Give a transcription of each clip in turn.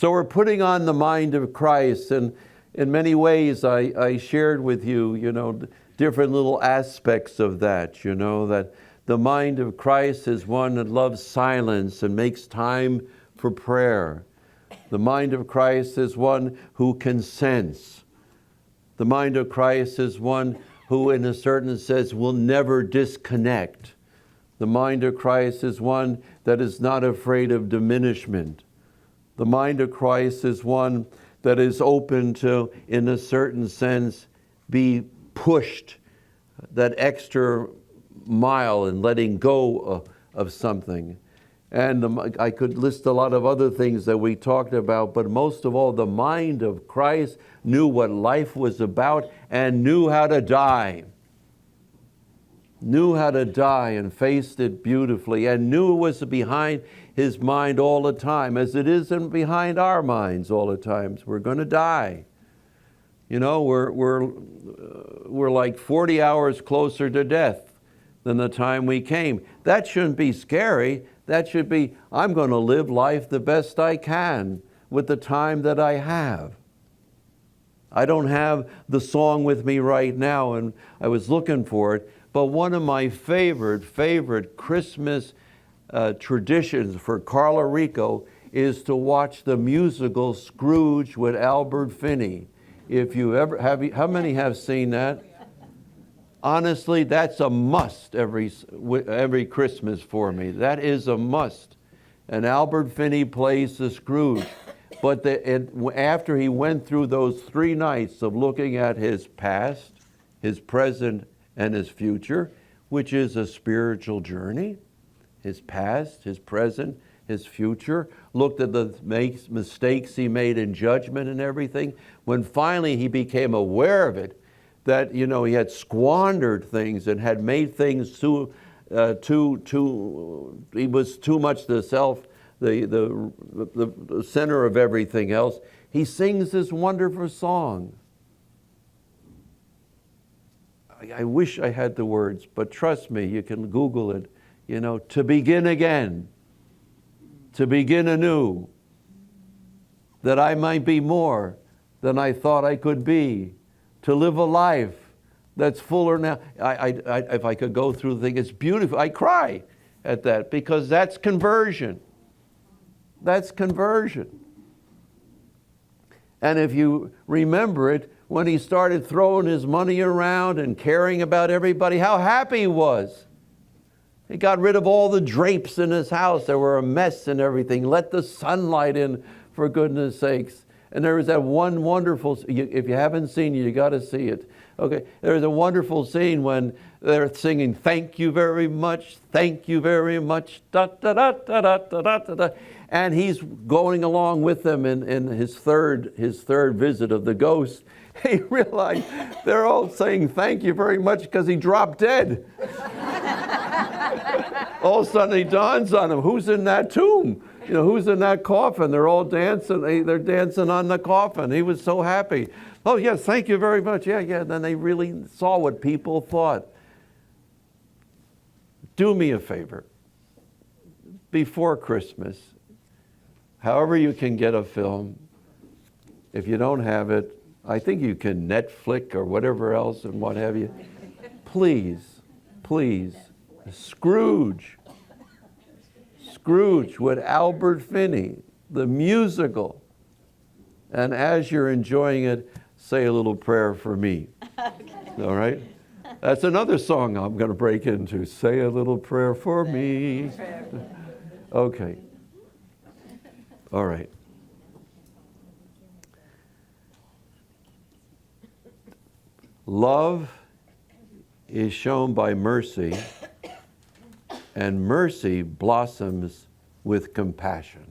So we're putting on the mind of Christ, and in many ways I shared with you, different little aspects of that, that the mind of Christ is one that loves silence and makes time for prayer. The mind of Christ is one who can sense. The mind of Christ is one who, in a certain sense, will never disconnect. The mind of Christ is one that is not afraid of diminishment. The mind of Christ is one that is open to, in a certain sense, be pushed that extra mile in letting go of something. And I could list a lot of other things that we talked about, but most of all, the mind of Christ knew what life was about and knew how to die. Knew how to die and faced it beautifully, and knew it was behind his mind all the time, as it isn't behind our minds all the times. We're going to die. We're like 40 hours closer to death than the time we came. That shouldn't be scary. That should be, I'm going to live life the best I can with the time that I have. I don't have the song with me right now, and I was looking for it, but one of my favorite Christmas traditions for Carl Arico is to watch the musical Scrooge with Albert Finney. If you ever have, how many have seen that? Honestly, that's a must every Christmas for me. That is a must. And Albert Finney plays the Scrooge. But after he went through those 3 nights of looking at his past, his present, and his future, which is a spiritual journey, his past, his present, his future, looked at the mistakes he made in judgment and everything, when finally he became aware of it, that he had squandered things and had made things he was too much the self, the center of everything else. He sings this wonderful song. I wish I had the words, but trust me, you can Google it. To begin again, to begin anew, that I might be more than I thought I could be, to live a life that's fuller now. If I could go through the thing, it's beautiful. I cry at that because that's conversion. That's conversion. And if you remember it, when he started throwing his money around and caring about everybody, how happy he was. He got rid of all the drapes in his house that were a mess and everything. Let the sunlight in, for goodness sakes. And there was that one wonderful, if you haven't seen it, you got to see it. Okay, there's a wonderful scene when they're singing, "Thank you very much, thank you very much, da da da da da da da da," and he's going along with them in his third visit of the ghost. He realized they're all saying thank you very much because he dropped dead. All of a sudden, it dawns on him, who's in that tomb? Who's in that coffin? They're all dancing. They're dancing on the coffin. He was so happy. Oh, yes, thank you very much. Yeah. Then they really saw what people thought. Do me a favor. Before Christmas, however you can get a film, if you don't have it, I think you can Netflix or whatever else and what have you. Please, Scrooge with Albert Finney, the musical. And as you're enjoying it, say a little prayer for me. Okay. All right? That's another song I'm going to break into. Say a little prayer for me. Okay. All right. Love is shown by mercy, and mercy blossoms with compassion.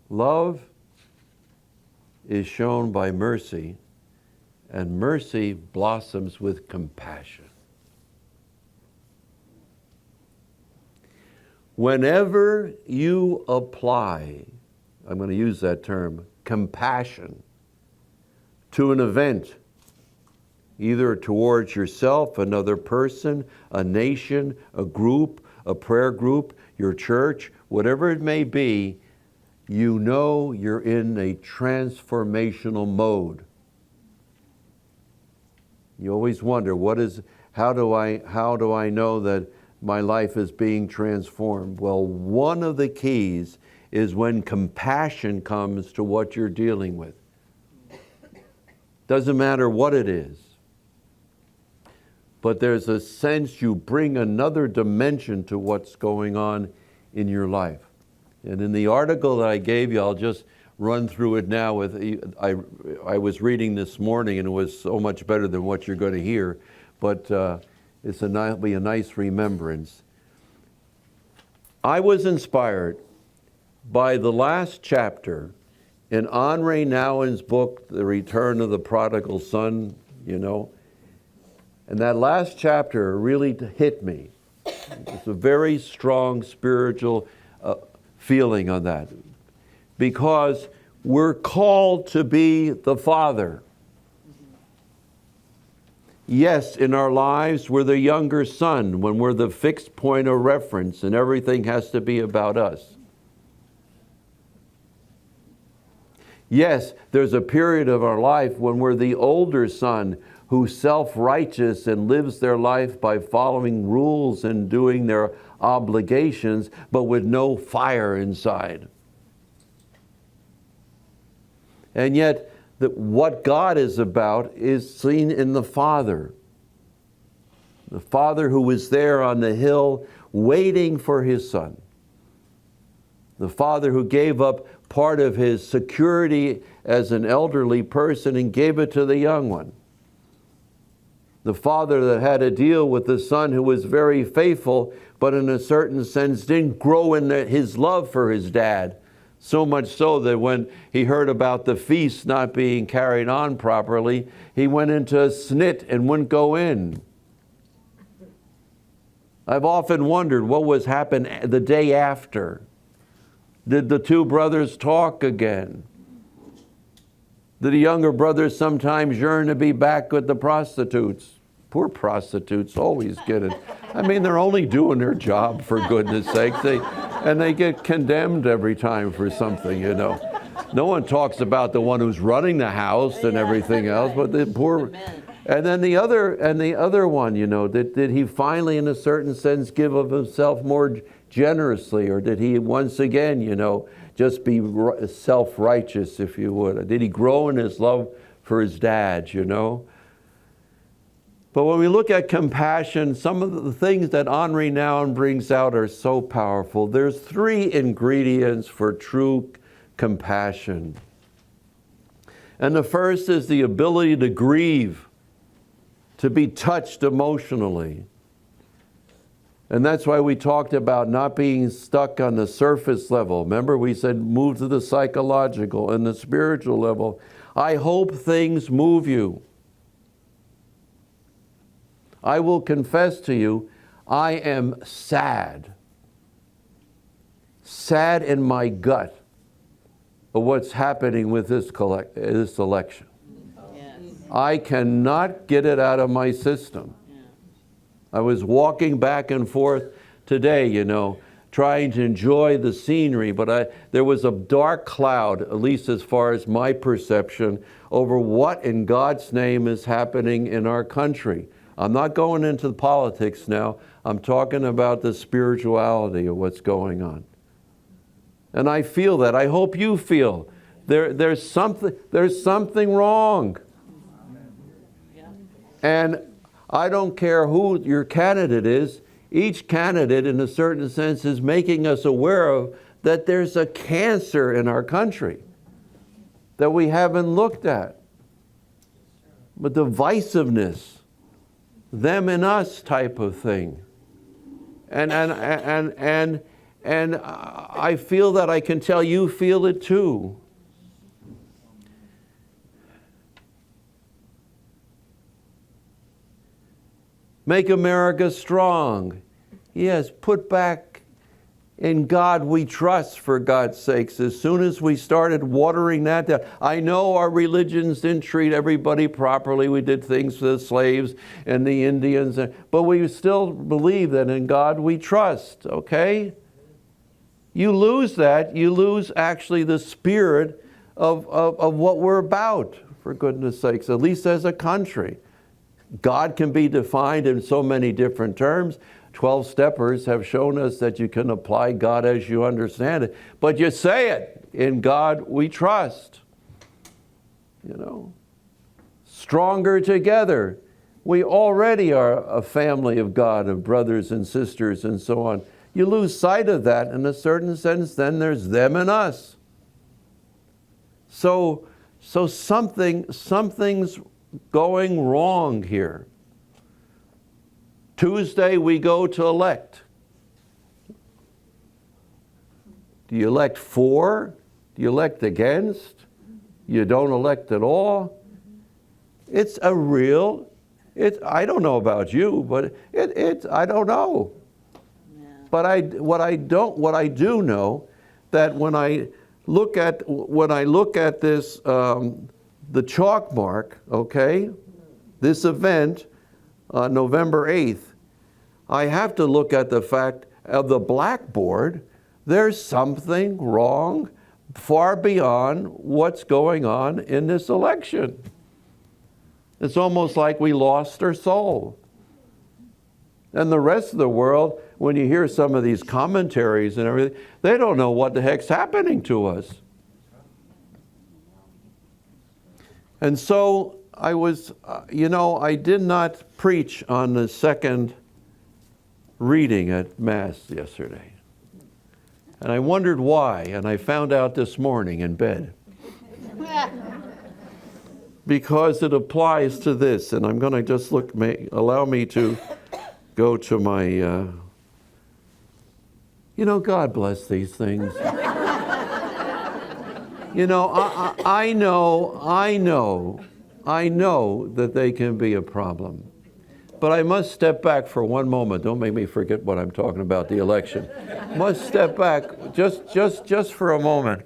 Love is shown by mercy, and mercy blossoms with compassion. Whenever you apply, I'm going to use that term, compassion, to an event, either towards yourself, another person, a nation, a group, a prayer group, your church, whatever it may be, you know you're in a transformational mode. You always wonder, how do I know that my life is being transformed? Well, one of the keys is when compassion comes to what you're dealing with. Doesn't matter what it is. But there's a sense you bring another dimension to what's going on in your life. And in the article that I gave you, I'll just run through it now. I was reading this morning, and it was so much better than what you're going to hear, but it'll be a nice remembrance. I was inspired by the last chapter in Henri Nouwen's book, The Return of the Prodigal Son, you know. And that last chapter really hit me. It's a very strong spiritual feeling on that. Because we're called to be the Father. Yes, in our lives, we're the younger son when we're the fixed point of reference and everything has to be about us. Yes, there's a period of our life when we're the older son who's self-righteous and lives their life by following rules and doing their obligations, but with no fire inside. And yet, what God is about is seen in the Father. The Father who was there on the hill waiting for His Son. The Father who gave up part of His security as an elderly person and gave it to the young one. The Father that had to deal with the Son who was very faithful, but in a certain sense didn't grow in his love for his dad. So much so that when he heard about the feast not being carried on properly, he went into a snit and wouldn't go in. I've often wondered what was happened the day after. Did the two brothers talk again? Did the younger brothers sometimes yearn to be back with the prostitutes? Poor prostitutes always get it. I mean, they're only doing their job, for goodness sake. And they get condemned every time for something, you know. No one talks about the one who's running the house and everything else, but the poor. And then the other one, you know, did he finally, in a certain sense, give of himself more generously, or did he once again, you know, just be self-righteous, if you would? Did he grow in his love for his dad, you know? But when we look at compassion, some of the things that Henri Nouwen brings out are so powerful. There's 3 ingredients for true compassion. And the first is the ability to grieve, to be touched emotionally. And that's why we talked about not being stuck on the surface level. Remember, we said move to the psychological and the spiritual level. I hope things move you. I will confess to you, I am sad. Sad in my gut of what's happening with this election. Yes. I cannot get it out of my system. Yeah. I was walking back and forth today, you know, trying to enjoy the scenery, but there was a dark cloud, at least as far as my perception, over what in God's name is happening in our country. I'm not going into the politics now. I'm talking about the spirituality of what's going on. And I feel that. I hope you feel there's something wrong. And I don't care who your candidate is. Each candidate, in a certain sense, is making us aware of that there's a cancer in our country that we haven't looked at. But divisiveness, them and us type of thing. And I feel that I can tell you feel it too. Make America strong. Yes, put back In God we trust, for God's sakes. As soon as we started watering that down, I know our religions didn't treat everybody properly. We did things for the slaves and the Indians, but we still believe that in God we trust, okay? You lose that, you lose actually the spirit of what we're about, for goodness sakes, at least as a country. God can be defined in so many different terms. 12-steppers have shown us that you can apply God as you understand it. But you say it, in God we trust. You know, stronger together. We already are a family of God, of brothers and sisters and so on. You lose sight of that in a certain sense, then there's them and us. So something's going wrong here. Tuesday we go to elect. Do you elect for? Do you elect against? You don't elect at all? It's a real, I don't know about you, but I don't know. Yeah. But what I do know, that when I look at this, the chalk mark, okay, this event, November 8th, I have to look at the fact of the blackboard. There's something wrong far beyond what's going on in this election. It's almost like we lost our soul. And the rest of the world, when you hear some of these commentaries and everything, they don't know what the heck's happening to us. And so I was, I did not preach on the second reading at Mass yesterday. And I wondered why, and I found out this morning in bed. Because it applies to this, and I'm going to just allow me to go to my, God bless these things. I know that they can be a problem. But I must step back for one moment. Don't make me forget what I'm talking about, the election. Must step back just for a moment.